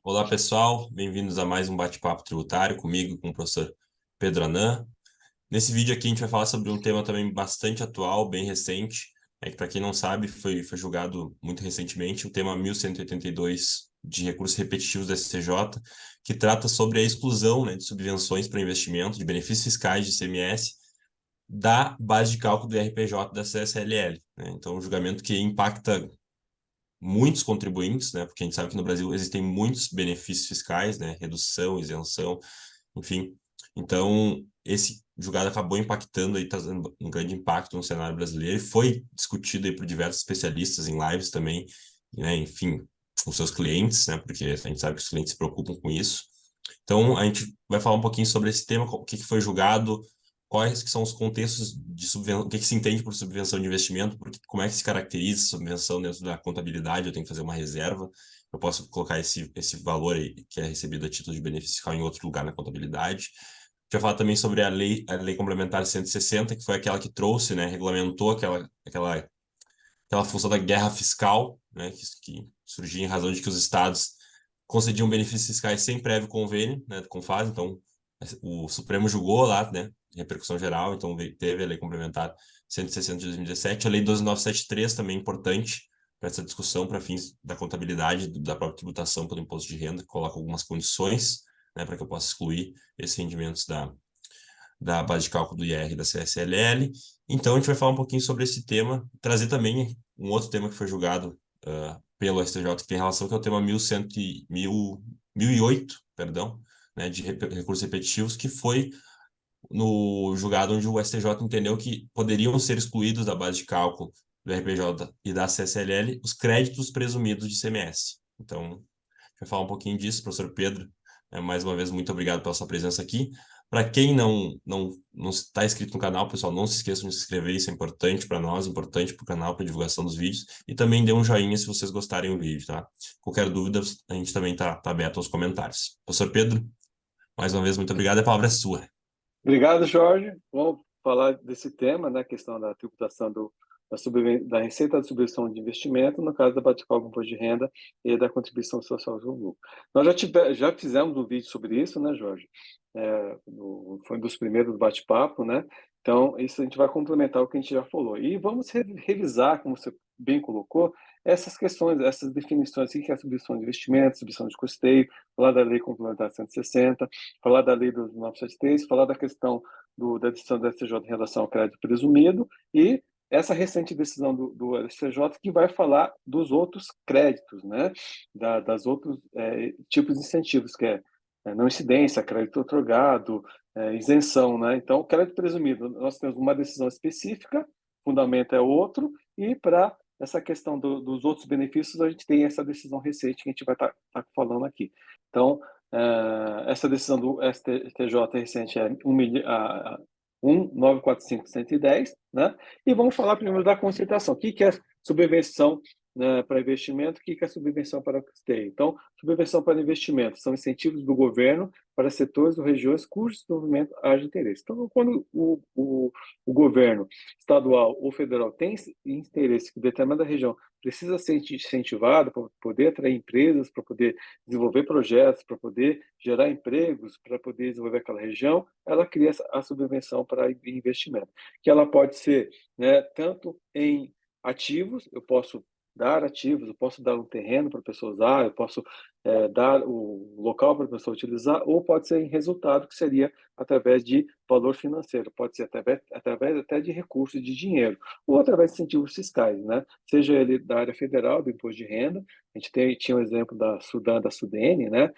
Olá, pessoal. Bem-vindos a mais um bate-papo tributário comigo, com o professor Pedro Anan. Nesse vídeo aqui a gente vai falar sobre um tema também bastante atual, bem recente, que para quem não sabe foi julgado muito recentemente, o tema 1182 de recursos repetitivos do STJ, que trata sobre a exclusão, né, de subvenções para investimento, de benefícios fiscais de ICMS, da base de cálculo do RPJ da CSLL, né? Então, um julgamento que impacta muitos contribuintes, né? Porque a gente sabe que no Brasil existem muitos benefícios fiscais, né? Redução, isenção, enfim. Então, esse julgado acabou impactando aí, trazendo um grande impacto no cenário brasileiro e foi discutido aí por diversos especialistas em lives também, né? Enfim, com seus clientes, né? Porque a gente sabe que os clientes se preocupam com isso. Então, a gente vai falar um pouquinho sobre esse tema, o que foi julgado, quais que são os contextos de subvenção, o que se entende por subvenção de investimento, porque, como é que se caracteriza subvenção dentro da contabilidade, eu tenho que fazer uma reserva, eu posso colocar esse valor aí, que é recebido a título de benefício fiscal em outro lugar na contabilidade. A gente vai falar também sobre a lei complementar 160, que foi aquela que trouxe, né, regulamentou aquela função da guerra fiscal, né, que surgia em razão de que os estados concediam benefícios fiscais sem prévio convênio, né, com fase. Então, o Supremo julgou lá, né, repercussão geral, então teve a Lei Complementar 160 de 2017, a Lei 12973 também importante para essa discussão para fins da contabilidade, da própria tributação pelo imposto de renda, que coloca algumas condições, né, para que eu possa excluir esses rendimentos da base de cálculo do IR da CSLL. Então, a gente vai falar um pouquinho sobre esse tema, trazer também um outro tema que foi julgado pelo STJ, que tem relação, que é o tema 1008, perdão, né, de recursos repetitivos, que foi no julgado onde o STJ entendeu que poderiam ser excluídos da base de cálculo do RPJ e da CSLL os créditos presumidos de ICMS. Então, a gente vai falar um pouquinho disso, professor Pedro. Mais uma vez, muito obrigado pela sua presença aqui. Para quem não está inscrito no canal, pessoal, não se esqueçam de se inscrever, isso é importante para nós, importante para o canal, para a divulgação dos vídeos. E também dê um joinha se vocês gostarem do vídeo, tá? Qualquer dúvida, a gente também está aberto aos comentários. Professor Pedro, mais uma vez, muito obrigado. A palavra é sua. Obrigado, Jorge. Vamos falar desse tema, né, a questão da tributação da receita da subvenção de investimento, no caso da bate-cálculo do imposto de renda e da contribuição social ao lucro. Nós já fizemos um vídeo sobre isso, né, Jorge? Foi um dos primeiros do bate-papo, né? Então, isso a gente vai complementar o que a gente já falou. E vamos revisar, como você bem colocou, essas questões, essas definições, o que é a subvenção de investimento, subvenção de custeio, falar da Lei Complementar 160, falar da Lei dos 973, falar da questão da decisão do STJ em relação ao crédito presumido e essa recente decisão do STJ que vai falar dos outros créditos, né? Das outros tipos de incentivos, que é não incidência, crédito otorgado, isenção, né? Então, crédito presumido, nós temos uma decisão específica, o fundamento é outro, e para essa questão dos outros benefícios, a gente tem essa decisão recente que a gente vai estar falando aqui. Então, essa decisão do STJ recente é 1945110, né? E vamos falar primeiro da concentração. O que é subvenção, né, para investimento? O que é subvenção para custeio? Então, subvenção para investimento são incentivos do governo para setores ou regiões cujo desenvolvimento haja interesse. Então, quando o governo estadual ou federal tem interesse que determinada região precisa ser incentivada para poder atrair empresas, para poder desenvolver projetos, para poder gerar empregos, para poder desenvolver aquela região, ela cria a subvenção para investimento, que ela pode ser, né, tanto em ativos, eu posso dar ativos, eu posso dar um terreno para a pessoa usar, eu posso dar o local para a pessoa utilizar, ou pode ser em resultado, que seria através de valor financeiro, pode ser através até de recursos de dinheiro, ou através de incentivos fiscais, né? Seja ele da área federal, do imposto de renda, a gente tinha um exemplo da Sudene, né?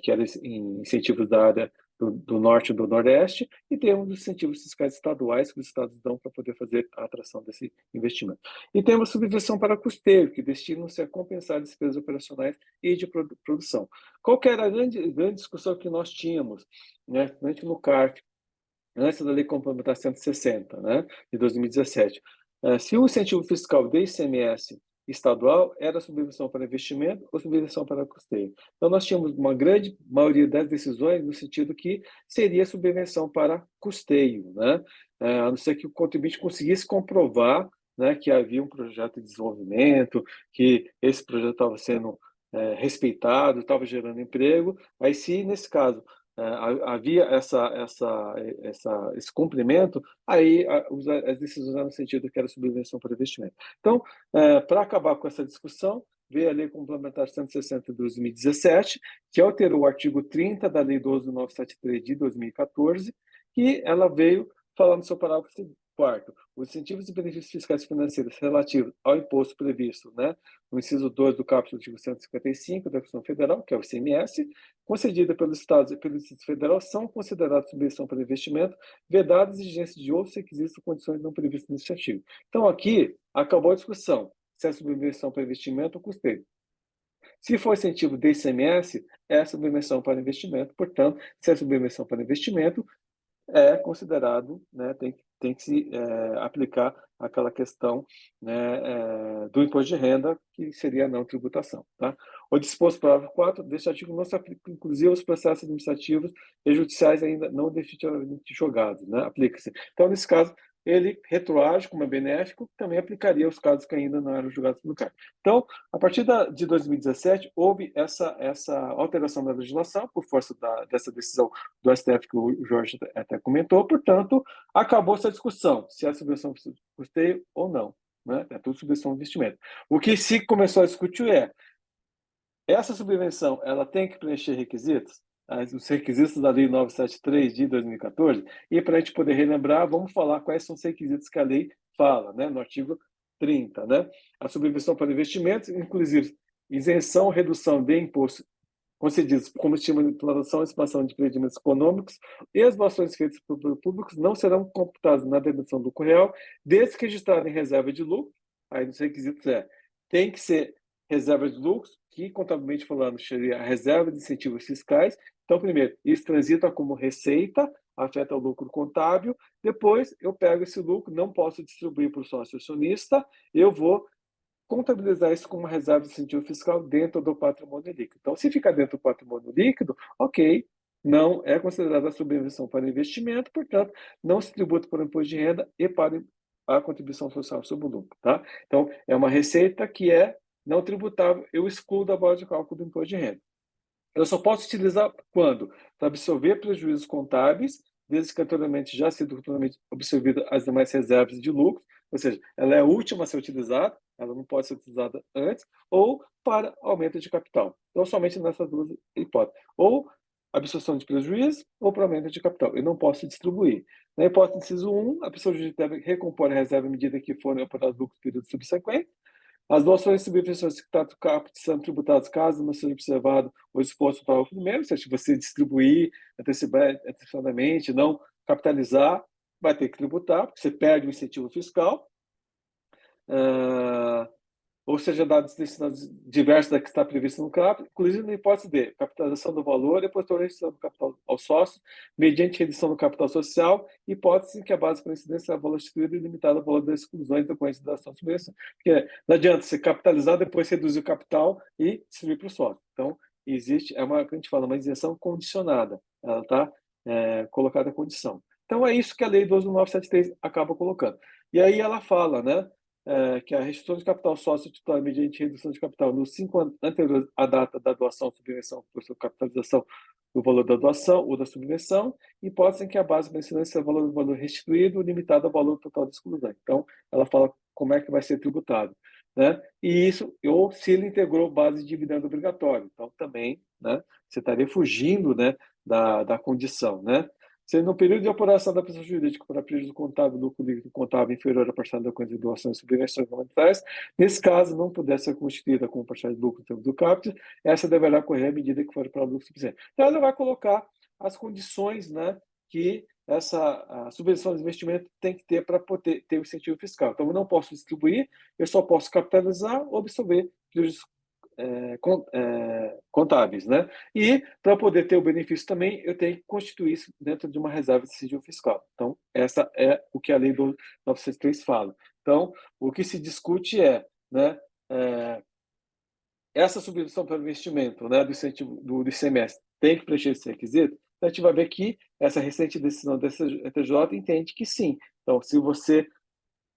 Que era incentivos da área do norte e do nordeste, e temos os incentivos fiscais estaduais que os estados dão para poder fazer a atração desse investimento. E temos subvenção para custeio, que destinam-se a compensar despesas operacionais e de produção. Qual que era a grande discussão que nós tínhamos, né, principalmente no CARF, antes da Lei Complementar 160, né, de 2017? Se o incentivo fiscal de ICMS estadual era subvenção para investimento ou subvenção para custeio. Então, nós tínhamos uma grande maioria das decisões no sentido que seria subvenção para custeio, né? A não ser que o contribuinte conseguisse comprovar, né, que havia um projeto de desenvolvimento, que esse projeto estava sendo respeitado, estava gerando emprego. Aí, se nesse caso havia esse cumprimento, aí as decisões eram no sentido que era subvenção para investimento. Então, para acabar com essa discussão, veio a Lei Complementar 160 de 2017, que alterou o artigo 30 da Lei 12.973 de 2014, que ela veio falando no seu parágrafo 4º, os incentivos e benefícios fiscais e financeiros relativos ao imposto previsto, né, no inciso 2 do caput do artigo 155 da Constituição Federal, que é o ICMS, concedida pelos Estados e pelo Distrito Federal, são considerados subvenção para investimento, vedadas exigências de outros requisitos ou condições não previstas neste artigo. Então, aqui, acabou a discussão se é subvenção para investimento ou custeio. Se for incentivo de ICMS, é subvenção para investimento, portanto, se é subvenção para investimento, é considerado, né, tem que se aplicar aquela questão, né, do imposto de renda, que seria a não tributação. Tá? O disposto parágrafo 4 deste artigo não se aplica, inclusive, aos processos administrativos e judiciais ainda não definitivamente julgados. Né? Aplica-se. Então, nesse caso, ele retroage, como é benéfico, também aplicaria aos casos que ainda não eram julgados pelo CAR. Então, a partir de 2017, houve essa alteração da legislação, por força dessa decisão do STF, que o Jorge até comentou, portanto, acabou essa discussão, se é subvenção de custeio ou não. Né? É tudo subvenção de investimento. O que se começou a discutir essa subvenção ela tem que preencher requisitos? Os requisitos da Lei 973 de 2014, e para a gente poder relembrar, vamos falar quais são os requisitos que a lei fala, né? No artigo 30. Né? A subvenção para investimentos, inclusive isenção, redução de imposto concedidos como estímulo de implantação e expansão de empreendimentos econômicos e as doações feitas por públicos não serão computadas na dedução do lucro real, desde que registrado em reserva de lucro. Aí nos requisitos tem que ser reserva de lucros, que contabilmente falando seria a reserva de incentivos fiscais. Então, primeiro, isso transita como receita, afeta o lucro contábil. Depois, eu pego esse lucro, não posso distribuir para o sócio acionista, eu vou contabilizar isso como uma reserva de incentivo fiscal dentro do patrimônio líquido. Então, se ficar dentro do patrimônio líquido, ok, não é considerada subvenção para investimento, portanto, não se tributa por imposto de renda e para a contribuição social sobre o lucro. Tá? Então, é uma receita que é não tributável, eu excluo da base de cálculo do imposto de renda. Eu só posso utilizar quando? Para absorver prejuízos contábeis, desde que anteriormente já sido totalmente absorvido as demais reservas de lucro, ou seja, ela é a última a ser utilizada, ela não pode ser utilizada antes, ou para aumento de capital. Então, somente nessas duas hipóteses. Ou absorção de prejuízo, ou para aumento de capital. Eu não posso distribuir. Na hipótese inciso 1, a pessoa jurídica deve recompor a reserva à medida que forem operados lucros no período subsequente. As doações e subvenções que tratam caput são tributadas caso não seja observado o exposto para o primeiro, ou seja, se você distribuir antecipadamente, não capitalizar, vai ter que tributar, porque você perde o incentivo fiscal. Ou seja, dados destinados diversos da que está previsto no CRAP, inclusive na hipótese de capitalização do valor e posterior redução do capital ao sócio, mediante redução do capital social, hipótese em que a base para incidência é valor instituído e limitado ao valor das exclusões decorrentes da ação de subvenção. Porque não adianta você capitalizar, depois reduzir o capital e distribuir para o sócio. Então, existe, a gente fala, uma isenção condicionada. Ela está colocada a condição. Então, é isso que a Lei 12.973 acaba colocando. E aí ela fala, né? Que a restituição de capital sócio titular mediante redução de capital nos 5 anos anteriores à data da doação ou subvenção por sua capitalização do valor da doação ou da subvenção, hipótese em que a base para incidência é o valor restituído limitado ao valor total da exclusão. Então, ela fala como é que vai ser tributado. Né? E isso, ou se ele integrou base de dividendo obrigatório. Então, também, né, você estaria fugindo, né, da condição. Né? Se no período de operação da pessoa jurídica para prejuízo contábil, lucro líquido contábil inferior à parcela da quantia de doações e subvenções monetárias, nesse caso, não puder ser constituída como parcela de lucro no tempo do caput, essa deverá correr à medida que for para o lucro suficiente. Então, ela vai colocar as condições, né, que a subvenção de investimento tem que ter para poder ter o incentivo fiscal. Então, eu não posso distribuir, eu só posso capitalizar ou absorver prejuízos contábeis, né? E para poder ter o benefício também, eu tenho que constituir isso dentro de uma reserva de sigilo fiscal. Então, essa é o que a lei do 903 fala. Então, o que se discute né, essa subvenção para o investimento, né, do incentivo do ICMS tem que preencher esse requisito. Então, a gente vai ver que essa recente decisão da STJ entende que sim. Então, se você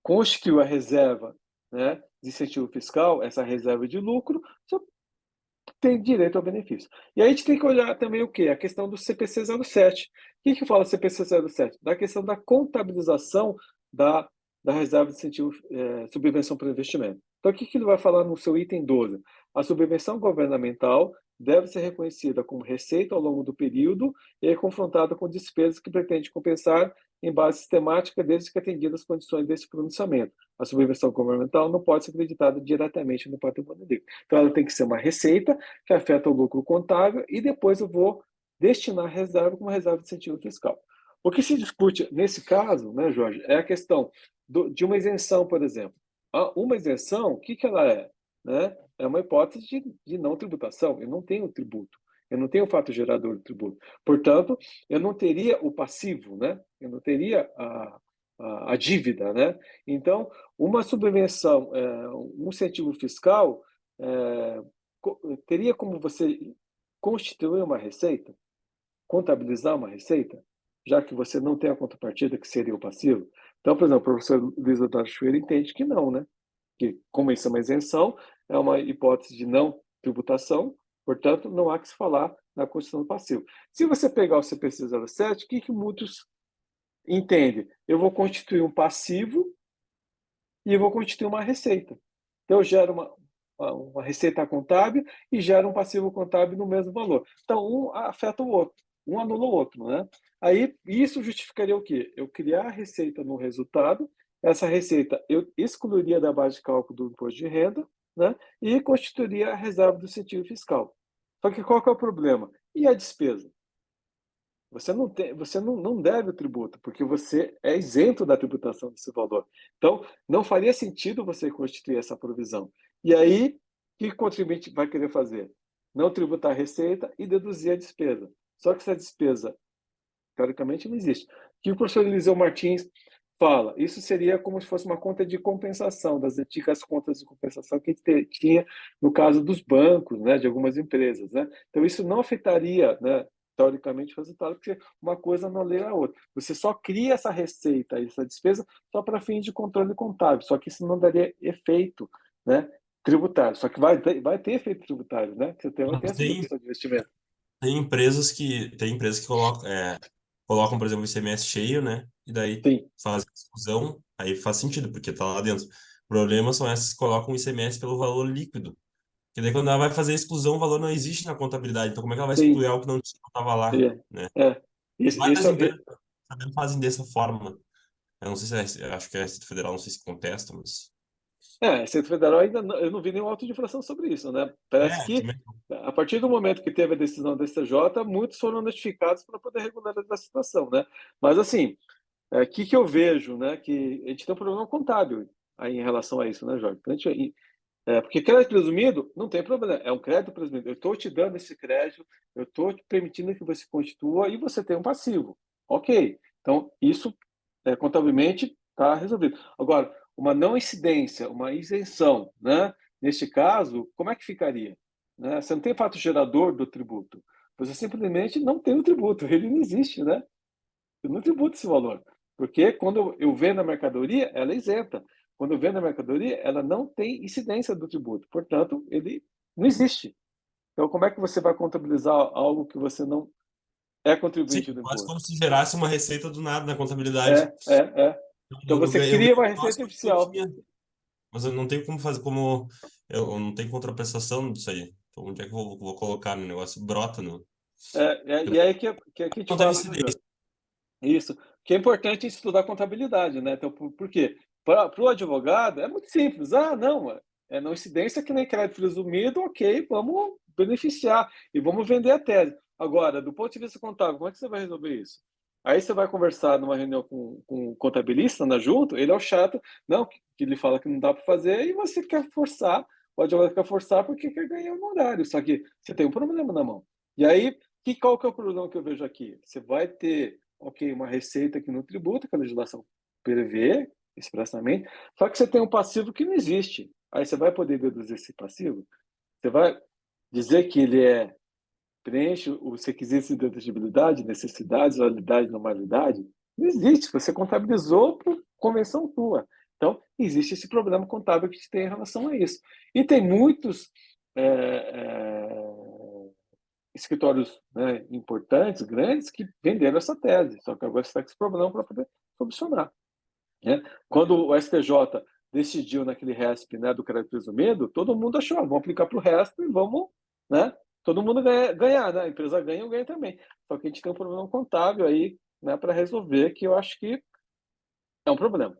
constituiu a reserva, né, de incentivo fiscal, essa reserva de lucro, você tem direito ao benefício. E aí a gente tem que olhar também o quê? A questão do CPC 07. O que fala CPC 07? Da questão da contabilização da, da reserva de incentivo, subvenção para investimento. Então, o que ele vai falar no seu item 12? A subvenção governamental deve ser reconhecida como receita ao longo do período e é confrontada com despesas que pretende compensar em base sistemática, desde que atendidas as condições desse pronunciamento. A subvenção governamental não pode ser acreditada diretamente no patrimônio líquido. Então, ela tem que ser uma receita que afeta o lucro contábil e depois eu vou destinar a reserva como reserva de incentivo fiscal. O que se discute nesse caso, né, Jorge, é a questão de uma isenção, por exemplo. Uma isenção, o que ela é? Né? É uma hipótese de não tributação. Eu não tenho tributo. Eu não tenho o fato gerador de tributo. Portanto, eu não teria o passivo, né? Eu não teria a dívida, né? Então, uma subvenção, um incentivo fiscal, teria como você constituir uma receita, contabilizar uma receita, já que você não tem a contrapartida que seria o passivo. Então, por exemplo, o professor Luiz Eduardo Schwerer entende que não, né? Que, como isso é uma isenção, é uma hipótese de não tributação, portanto, não há que se falar na constituição do passivo. Se você pegar o CPC 07, o que muitos entendem? Eu vou constituir um passivo e eu vou constituir uma receita. Então, eu gero uma receita contábil e gera um passivo contábil no mesmo valor. Então, um afeta o outro, um anula o outro, né? Aí, isso justificaria o quê? Eu criar a receita no resultado, essa receita eu excluiria da base de cálculo do imposto de renda, né? E constituiria a reserva do incentivo fiscal. Só que qual que é o problema? E a despesa? Você não deve o tributo, porque você é isento da tributação desse valor. Então, não faria sentido você constituir essa provisão. E aí, o que o contribuinte vai querer fazer? Não tributar a receita e deduzir a despesa. Só que essa despesa, teoricamente, não existe. O que o professor Eliseu Martins fala? Isso seria como se fosse uma conta de compensação, das antigas contas de compensação que a gente tinha no caso dos bancos, né, de algumas empresas. Né? Então, isso não afetaria, né, teoricamente, o resultado, porque uma coisa não lê a outra. Você só cria essa receita, essa despesa, só para fins de controle contábil, só que isso não daria efeito, né, tributário. Só que vai ter efeito tributário, né? Você vai ter Mas essa dedução de investimento. tem empresas que colocam, por exemplo, o ICMS cheio, né? E daí Sim, fazem exclusão, aí faz sentido, porque tá lá dentro. O problema são essas que colocam o ICMS pelo valor líquido. Porque daí quando ela vai fazer a exclusão, o valor não existe na contabilidade. Então como é que ela vai sim. excluir algo que não estava lá, né? É. Isso, Várias empresas também fazem dessa forma. Eu não sei se eu acho que a Receita Federal não sei se contesta, mas Receita Federal ainda não, eu não vi nenhum auto de infração sobre isso, né? Parece que também. a partir do momento que teve a decisão da STJ, muitos foram notificados para poder regularizar a situação, né? Mas assim, o que eu vejo, né? Que a gente tem um problema contábil aí em relação a isso, né, Jorge? Porque crédito presumido não tem problema, é um crédito presumido. Eu estou te dando esse crédito, eu estou te permitindo que você constitua e você tem um passivo. Ok. Então, isso contabilmente está resolvido. Agora, uma não incidência, uma isenção, né? Neste caso, como é que ficaria? Né? Você não tem fato gerador do tributo. Você simplesmente não tem o tributo, ele não existe, né? Eu não tributo esse valor. Porque quando eu vendo a mercadoria, ela é isenta. Quando eu vendo a mercadoria, ela não tem incidência do tributo. Portanto, ele não existe. Então, como é que você vai contabilizar algo que você não é Sim, contribuinte do quase imposto? como se gerasse uma receita do nada na contabilidade. É. Então, Eu você ganhei cria um uma negócio receita que eu não artificial. tinha, mas eu não tenho como fazer, como eu não tenho contraprestação disso aí. Então, onde é que eu vou colocar no negócio? Brota no. E aí que a gente Não teve fala, né, Jorge? incidência. Isso. Que é importante estudar contabilidade, né? Então, por quê? Para o advogado é muito simples. Não, é não incidência que nem crédito presumido, ok, vamos beneficiar e vamos vender a tese. Agora, do ponto de vista contábil, como é que você vai resolver isso? Aí você vai conversar numa reunião com o contabilista, né, junto, ele é o chato, não, que ele fala que não dá para fazer, e você quer forçar, o advogado quer forçar porque quer ganhar um horário, só que você tem um problema na mão. E aí, qual que é o problema que eu vejo aqui? Você vai ter, ok, uma receita que não tributa, que a legislação prevê expressamente, só que você tem um passivo que não existe. Aí você vai poder deduzir esse passivo? Você vai dizer que ele preenche os requisitos de deduzibilidade, necessidades, validade, normalidade? Não existe. Você contabilizou por convenção tua. Então, existe esse problema contábil que a gente tem em relação a isso. E tem muitos escritórios, né, importantes, grandes, que venderam essa tese, só que agora você está com esse problema para poder solucionar, né? Quando o STJ decidiu naquele RESP, né, do crédito presumido, todo mundo achou, vamos aplicar para o resto e vamos, né, todo mundo ganhar, né? A empresa ganha, eu ganho também. Só que a gente tem um problema contábil aí, né, para resolver, que eu acho que é um problema.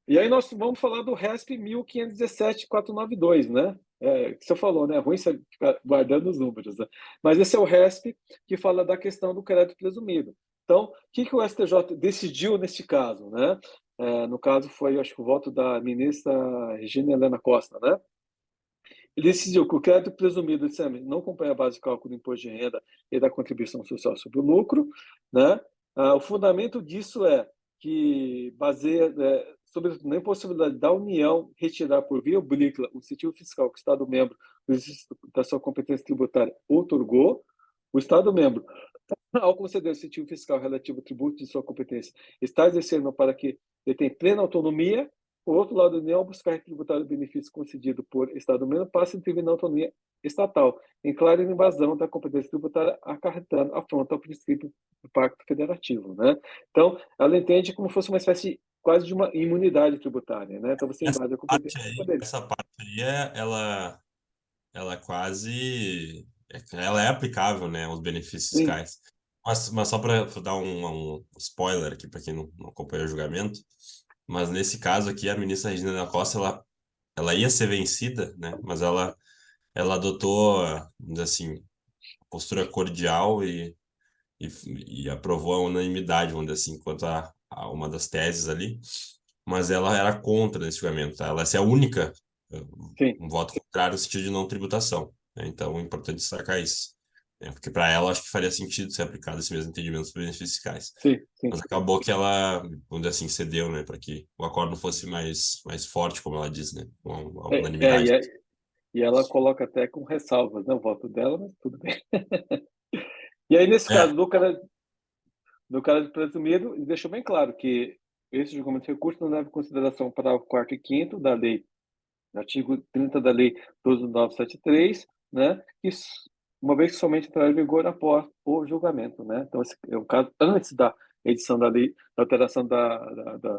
E aí nós vamos falar do RESP 1517-492, né? Que você falou, né? É ruim você ficar guardando os números, né? Mas esse é o RESP que fala da questão do crédito presumido. Então, o que o STJ decidiu neste caso, né? No caso foi, acho que o voto da ministra Regina Helena Costa, né? Ele decidiu que o crédito presumido não acompanha a base de cálculo do imposto de renda e da contribuição social sobre o lucro, né? O fundamento disso é que baseia sobre na impossibilidade da União retirar por via oblíqua o incentivo fiscal que o Estado-membro da sua competência tributária outorgou, o Estado-membro, ao conceder o incentivo fiscal relativo ao tributo de sua competência, está exercendo para que ele tenha plena autonomia. Por outro lado, a União, buscar tributar o benefício concedido por Estado-membro, passa a intervir na autonomia estatal, em clara invasão da competência tributária, acarretando afronta ao princípio do Pacto Federativo, né? Então, ela entende como fosse uma espécie quase de uma imunidade tributária, né? Então, você Essa invade a competência parte dos aí, poderes. essa parte aí ela quase, ela é aplicável, né, aos benefícios Sim, fiscais. Mas só para dar um spoiler aqui para quem não acompanha o julgamento, mas nesse caso aqui a ministra Regina da Costa ela ia ser vencida, né, mas ela adotou, vamos dizer assim, postura cordial e aprovou a unanimidade, vamos dizer assim, quanto a uma das teses ali, mas ela era contra nesse julgamento, tá? Ela é a única eh, sim, um voto contrário no sentido de não tributação, né? Então é importante destacar isso, né? Porque para ela acho que faria sentido ser aplicado esse mesmo entendimento dos benefícios fiscais. sim, sim. Mas acabou que ela, vamos dizer assim, cedeu, né, para que o acordo não fosse mais forte, como ela diz, né, com a É, é, unanimidade. e, é- e ela coloca até com ressalvas, né, o voto dela, mas tudo bem. E aí, nesse É, caso, do cara de presumido, ele deixou bem claro que esse julgamento de recurso não leva em consideração para o quarto e quinto da lei, artigo 30 da lei 12.973, né, que uma vez que somente entrará em vigor após o julgamento, né? Então, esse é o caso antes da edição da lei, da alteração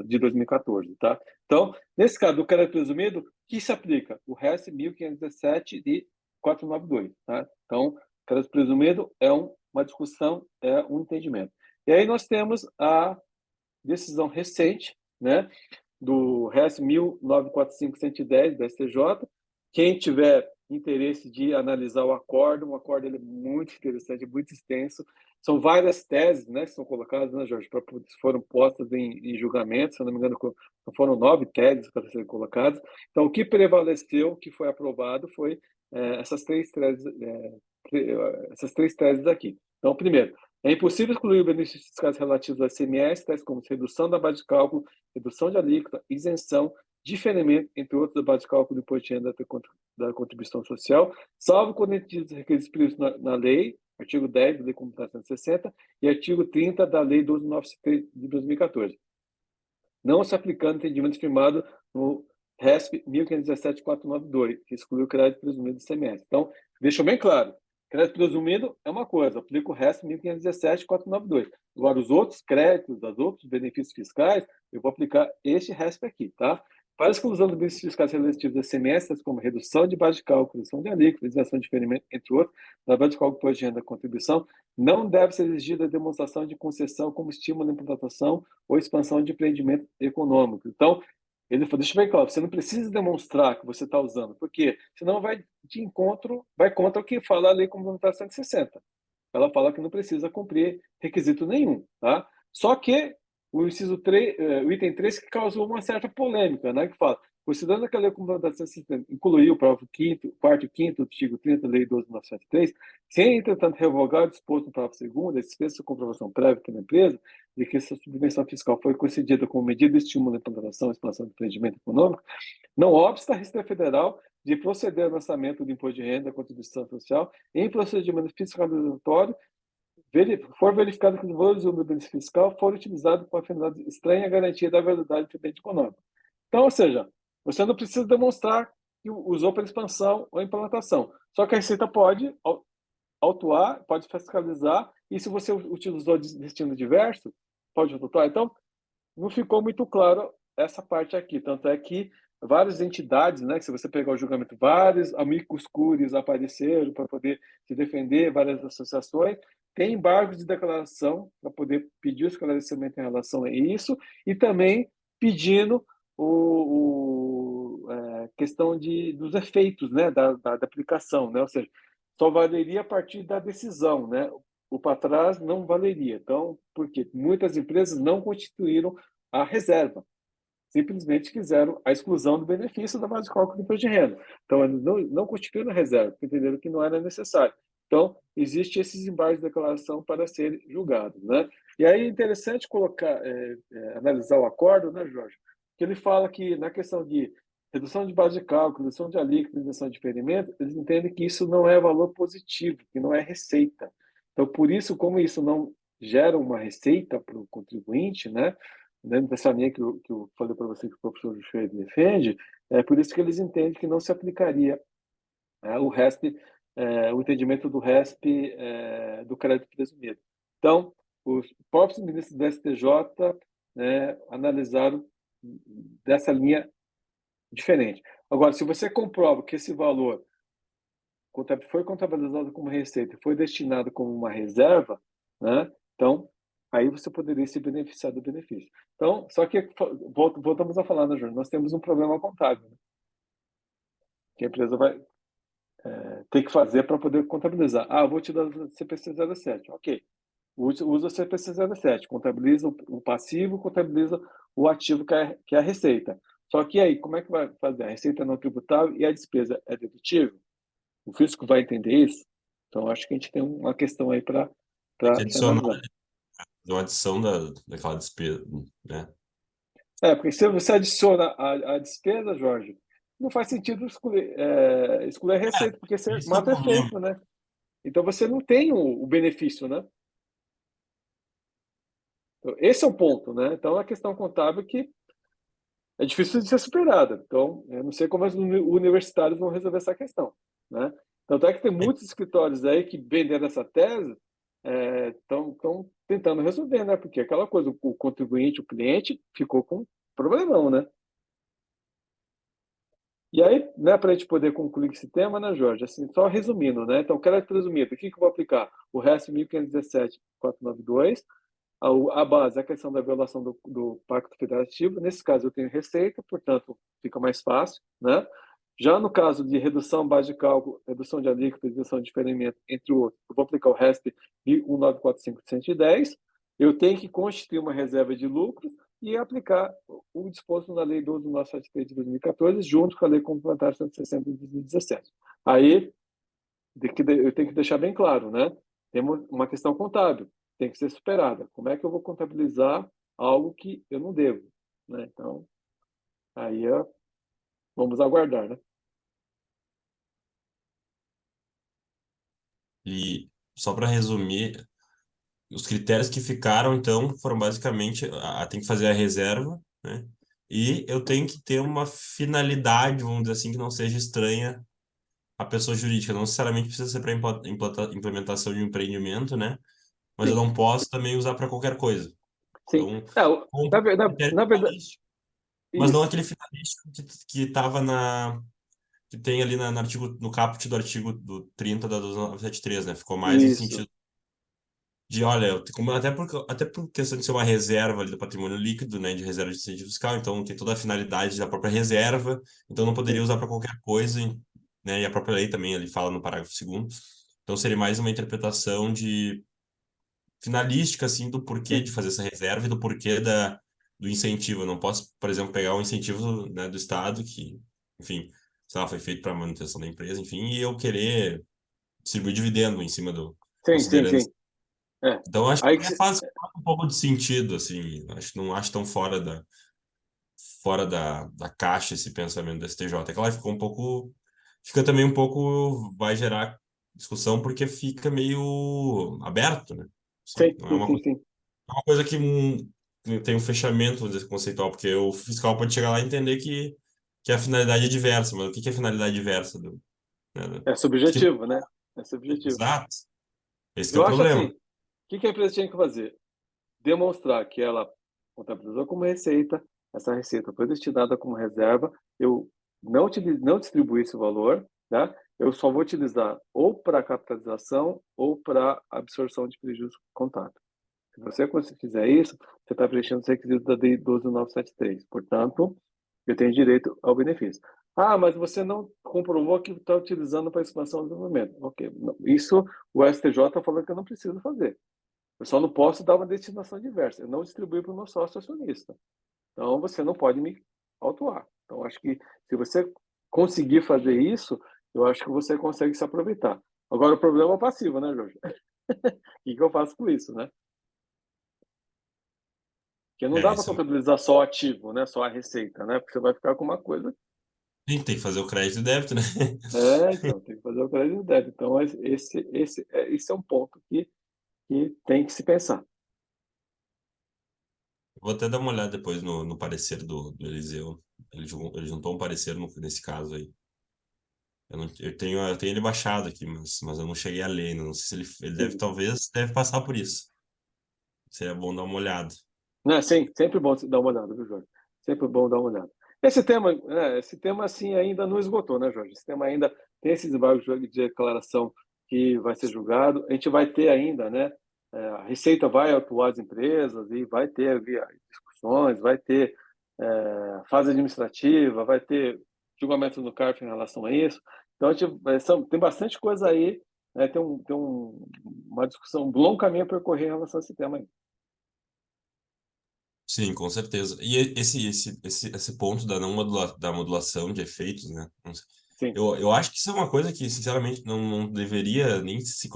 de 2014, tá? Então, nesse caso do crédito presumido, que se aplica? O RES 1517 de 492, tá? Então, crédito presumido é uma discussão, é um entendimento. E aí nós temos a decisão recente, né, do RES 1945-110 da STJ. Quem tiver interesse de analisar o acordo ele é muito interessante, muito extenso. São várias teses, né, que são colocadas, né, Jorge, foram postas em julgamento, se eu não me engano, foram 9 teses para serem colocadas. Então, o que prevaleceu, o que foi aprovado, foi essas três teses aqui. Então, primeiro, é impossível excluir benefícios fiscais relativos ao ICMS, tais como redução da base de cálculo, redução de alíquota, isenção, diferimento, entre outros, da base de cálculo do imposto de renda da contribuição social, salvo quando requisitos previstos na lei, artigo 10 da Lei Complementar 160 e artigo 30 da Lei 12.903 de 2014, não se aplicando entendimento firmado no RESP 1517-492, que exclui o crédito presumido do ICMS. Então, deixa bem claro, crédito presumido é uma coisa, aplica o RESP 1517-492. Agora, os outros créditos, os outros benefícios fiscais, eu vou aplicar este RESP aqui, tá? Para a exclusão dos benefícios fiscais relativos ao ICMS, como redução de base de cálculo, redução de alíquota, isenção de diferimento, entre outros, da base de cálculo de renda da contribuição, não deve ser exigida a demonstração de concessão como estímulo à implantação ou expansão de empreendimento econômico. Então, ele falou, deixa eu ver claro, você não precisa demonstrar que você está usando, porque senão vai contra o que fala a Lei Complementar 160. Ela fala que não precisa cumprir requisito nenhum, tá? Só que o inciso 3, o item 3 que causou uma certa polêmica, né? Que fala, considerando que a Lei Complementar 160 incluiu o parágrafo 5º, 4º e 5º, artigo 30 da Lei 12.973, sem, entretanto, revogar o disposto no parágrafo 2º, a despesa de comprovação prévia pela empresa, de que essa subvenção fiscal foi concedida como medida de estímulo à implantação e expansão do empreendimento econômico, não obsta a Receita Federal de proceder ao lançamento do imposto de renda da contribuição social em procedimento fiscalizatório, for verificado que os valores do benefício fiscal foram utilizados com a finalidade estranha à garantia da validade do bem econômico. Então, ou seja, você não precisa demonstrar que usou para expansão ou implantação. Só que a Receita pode autuar, pode fiscalizar, e se você utilizou destino diverso, pode autuar. Então, não ficou muito claro essa parte aqui. Tanto é que várias entidades, né, que se você pegar o julgamento, vários amicus curiae apareceram para poder se defender, várias associações, tem embargos de declaração para poder pedir o esclarecimento em relação a isso, e também pedindo questão dos efeitos, né, da aplicação, né? Ou seja, só valeria a partir da decisão, né? O para trás não valeria. Então, por quê? Muitas empresas não constituíram a reserva, simplesmente fizeram a exclusão do benefício da base de cálculo do imposto de renda. Então, eles não constituíram a reserva, porque entenderam que não era necessário. Então, existe esses embargos de declaração para serem julgados, né? E aí é interessante colocar, analisar o acordo, né, Jorge? Que ele fala que na questão de redução de base de cálculo, redução de alíquota, redução de diferimento, eles entendem que isso não é valor positivo, que não é receita. Então, por isso, como isso não gera uma receita para o contribuinte, né? Dentro dessa linha que eu falei para você que o professor Juxer defende, é por isso que eles entendem que não se aplicaria o RESP, o entendimento do RESP do crédito presumido. Então, os próprios ministros do STJ, né, analisaram dessa linha diferente. Agora, se você comprova que esse valor foi contabilizado como receita e foi destinado como uma reserva, né? Então, aí você poderia se beneficiar do benefício. Então, só que voltamos a falar, né, Júnior? Nós temos um problema contábil, né? Que a empresa vai ter que fazer para poder contabilizar. Ah, vou te dar o CPC 07. Ok. Usa o CPC 07, contabiliza o passivo, contabiliza o ativo que é a receita. Só que aí, como é que vai fazer? A receita não tributável e a despesa é dedutível? O fisco vai entender isso? Então, acho que a gente tem uma questão aí para Que se adicionar analisar. uma adição daquela despesa, né? Porque se você adiciona a despesa, Jorge, não faz sentido excluir a receita, porque você Esse é o mata o problema. efeito, né? Então, você não tem o benefício, né? Então, esse é o ponto, né? Então, é a questão contábil que é difícil de ser superada. Então, eu não sei como os universitários vão resolver essa questão, né? Tanto é que tem muitos escritórios aí que vendendo essa tese estão tentando resolver, né? Porque aquela coisa, o contribuinte, o cliente, ficou com um problemão, né? E aí, né, para a gente poder concluir esse tema, né, Jorge? Assim, só resumindo, né? Então, crédito presumido, o que eu vou aplicar? O resto 1517.492. A base é a questão da violação do Pacto Federativo. Nesse caso, eu tenho receita, portanto, fica mais fácil, né? Já no caso de redução, base de cálculo, redução de alíquota, redução de diferimento, entre outros, eu vou aplicar o RESP 1945110. Eu tenho que constituir uma reserva de lucro e aplicar o disposto na Lei 12.973 de 2014, junto com a Lei Complementar 160 de 2017. Aí, eu tenho que deixar bem claro, né? Temos uma questão contábil, tem que ser superada. Como é que eu vou contabilizar algo que eu não devo, né? Então, aí vamos aguardar, né? E só para resumir, os critérios que ficaram, então, foram basicamente, tem que fazer a reserva, né? E eu tenho que ter uma finalidade, vamos dizer assim, que não seja estranha à pessoa jurídica. Não necessariamente precisa ser para implementação de um empreendimento, né? Mas eu Sim, não posso também usar para qualquer coisa. sim. Então, Na, compro ver- na, critério na verdade, finalístico, mas não isso, aquele finalístico que estava que tem ali no artigo, no caput do artigo do 30 da 2973, né? Ficou mais no isso. sentido de, olha, até por questão de ser uma reserva ali do patrimônio líquido, né, de reserva de incentivo fiscal, então tem toda a finalidade da própria reserva, então não poderia Sim, usar para qualquer coisa, né, e a própria lei também ali fala no parágrafo 2º. Então seria mais uma interpretação de finalística, assim, do porquê de sim, fazer essa reserva e do porquê do incentivo. Eu não posso, por exemplo, pegar um incentivo, né, do Estado que, enfim, sei lá, foi feito para manutenção da empresa, enfim, e eu querer distribuir dividendo em cima sim, sim, considerando. sim. É. Então, eu acho que Aí que até faz um pouco de sentido, assim. Não acho tão fora da caixa esse pensamento do STJ. É claro, ficou um pouco. Fica também um pouco. Vai gerar discussão porque fica meio aberto, né? Assim, sim, não é sim, uma, sim, co- sim. é uma coisa que tem um fechamento, vamos dizer, conceitual, porque o fiscal pode chegar lá e entender que a finalidade é diversa, mas o que é a finalidade diversa né, É que subjetivo, né? É subjetivo. exato. Esse que é Eu o acho assim, problema. o que a empresa tinha que fazer? Demonstrar que ela contabilizou como receita, essa receita foi destinada como reserva, eu não distribuí esse valor, né? Eu só vou utilizar ou para capitalização ou para absorção de prejuízo contábil. Se você fizer isso, você está preenchendo os requisitos da DI 12973. Portanto, eu tenho direito ao benefício. Ah, mas você não comprovou que está utilizando para expansão e desenvolvimento. Ok. Isso o STJ falou que eu não preciso fazer. Eu só não posso dar uma destinação diversa. Eu não distribuí para o meu sócio acionista. Então, você não pode me autuar. Então, acho que se você conseguir fazer isso, eu acho que você consegue se aproveitar. Agora, o problema é o passivo, né, Jorge? O que eu faço com isso, né? Porque não dá para Isso é... contabilizar só o ativo, né? Só a receita, né? Porque você vai ficar com uma coisa. Tem que fazer o crédito e débito, né? Então, tem que fazer o crédito e débito. Então, esse é um ponto que tem que se pensar. Vou até dar uma olhada depois no parecer do Eliseu. Ele juntou um parecer nesse caso aí. Eu tenho ele baixado aqui, mas eu não cheguei a ler ainda. Não sei se ele deve, Entendi. talvez, deve passar por isso. Seria bom dar uma olhada. Não, sim, sempre bom dar uma olhada, viu, Jorge? Sempre bom dar uma olhada. Esse tema assim ainda não esgotou, né, Jorge? Esse tema ainda tem esse desembargo de declaração que vai ser julgado. A gente vai ter ainda, né? A Receita vai atuar as empresas e vai ter discussões, vai ter fase administrativa, vai ter julgamento no CARF em relação a isso. Então, tem bastante coisa aí, né? Uma discussão, um longo caminho a percorrer em relação a esse tema aí. Sim, com certeza. E esse ponto da modulação de efeitos, né? Não sei. Sim, Eu acho que isso é uma coisa que, sinceramente, não deveria nem se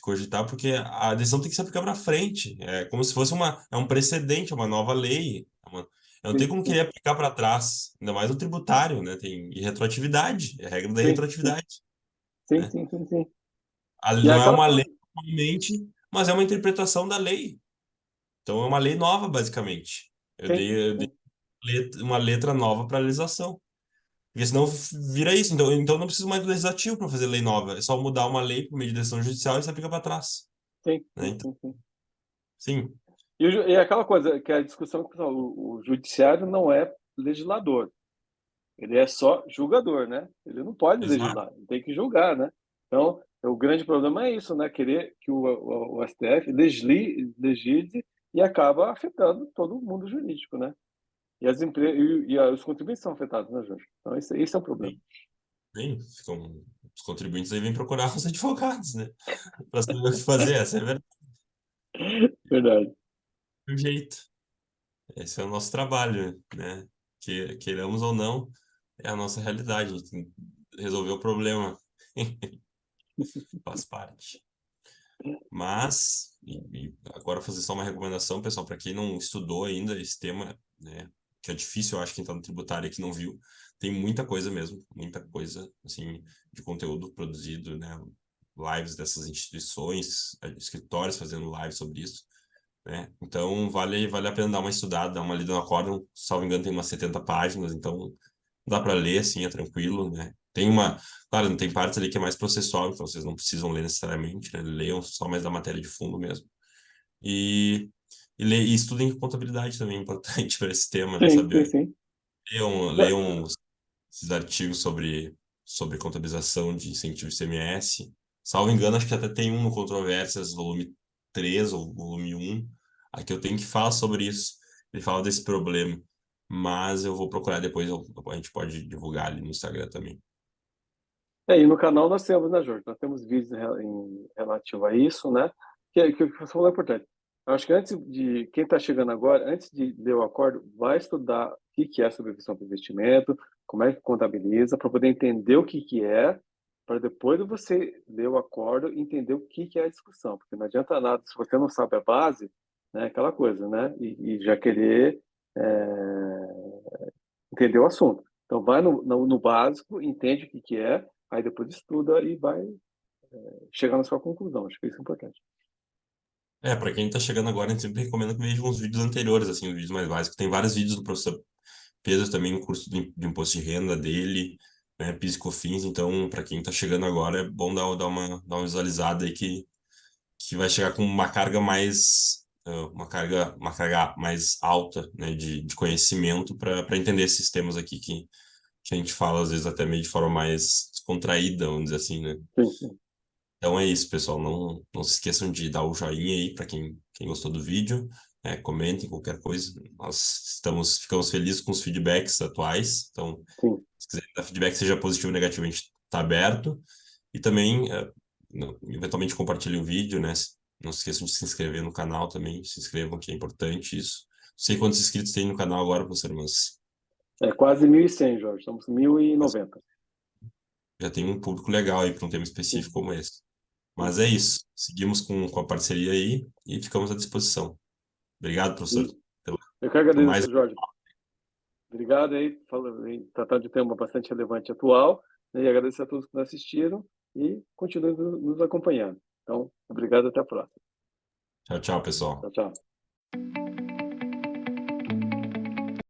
cogitar, porque a decisão tem que se aplicar para frente. É como se fosse um precedente, uma nova lei. Eu não tenho sim, como querer sim. aplicar para trás, ainda mais no tributário, né? Tem e retroatividade, é a regra da Sim, sim, retroatividade, sim, né? sim, sim, sim. E é Não é aquela uma lei, coisa. normalmente, mas é uma interpretação da lei. Então é uma lei nova, basicamente. Sim, Eu dei sim, uma letra nova para legislação. Porque senão vira isso. Então não preciso mais do legislativo para fazer lei nova. É só mudar uma lei por meio de decisão judicial e se aplica para trás. sim, Né? sim, Então, sim, sim. sim, E aquela coisa que a discussão que o judiciário não é legislador, ele é só julgador, né? Ele não pode exato. legislar, ele tem que julgar, né? Então, o grande problema é isso, né? Querer que o STF legisle e acaba afetando todo o mundo jurídico, né? E as empresas e os contribuintes são afetados, né, Jorge? Então, esse é o problema. Sim, sim. Os contribuintes aí vêm procurar os advogados, né? Para saber o que fazer. Essa é a verdade. Verdade. O jeito. Esse é o nosso trabalho, né? Queiramos ou não, é a nossa realidade. A gente tem que resolver o problema. Faz parte. Mas, e agora fazer só uma recomendação, pessoal, para quem não estudou ainda esse tema, né, que é difícil, eu acho, quem está no tributário aqui não viu, tem muita coisa mesmo, muita coisa, assim, de conteúdo produzido, né, lives dessas instituições, escritórios fazendo lives sobre isso, né, então vale a pena dar uma estudada, dar uma lida no acórdão, salvo engano tem umas 70 páginas, então dá para ler, assim, é tranquilo, né, claro, tem partes ali que é mais processual, então vocês não precisam ler necessariamente, né? Leiam só mais da matéria de fundo mesmo. E, e estudem contabilidade também, é importante para esse tema, né? Sim, sim, Saber. sim. Leiam esses artigos sobre contabilização de incentivo ICMS. Salvo engano, acho que até tem um no Controvérsias, volume 3 ou volume 1. Aqui eu tenho que falar sobre isso. Ele fala desse problema. Mas eu vou procurar depois, a gente pode divulgar ali no Instagram também. E no canal nós temos, né, Jorge? Nós temos vídeos relativo a isso, né? Que o que você falou é importante. Eu acho que antes de quem está chegando agora, antes de ler o acordo, vai estudar o que é sobrevisão para investimento, como é que contabiliza, para poder entender o que é, para depois você ler o acordo e entender o que é a discussão, porque não adianta nada se você não sabe a base, né? Aquela coisa, né? E já querer entender o assunto. Então vai no básico, entende o que é, aí depois estuda e vai chegar na sua conclusão. Acho que isso é importante. Para quem tá chegando agora, a gente sempre recomenda que veja uns vídeos anteriores, assim, os vídeos mais básicos. Tem vários vídeos do professor Pedro também no curso de imposto de renda dele, né, PIS e COFINS, então, para quem tá chegando agora, é bom dar uma visualizada aí que vai chegar com uma carga mais uma carga mais alta, né, de conhecimento para entender esses temas aqui que a gente fala às vezes até meio de forma mais descontraída, vamos dizer assim, né? Sim, sim. Então é isso, pessoal. Não se esqueçam de dar o joinha aí para quem gostou do vídeo. Comentem qualquer coisa. Nós ficamos felizes com os feedbacks atuais. Então, Sim. se quiser dar feedback, seja positivo ou negativo, a gente está aberto. E também, eventualmente, compartilhem o vídeo, né? Não se esqueçam de se inscrever no canal também. Se inscrevam, que é importante isso. Não sei quantos inscritos tem no canal agora, professor, mas É quase 1.100, Jorge. Estamos 1.090. já tem um público legal aí para um tema Sim, específico como esse. sim. Mas é isso. Seguimos com a parceria aí e ficamos à disposição. Obrigado, professor, E pelo- eu que por mais. agradeço, Jorge. Obrigado aí, em tratando de tema bastante relevante e atual, né, e agradeço a todos que nos assistiram e continuem nos acompanhando. Então, obrigado, até a próxima. Tchau, tchau, pessoal. Tchau, tchau.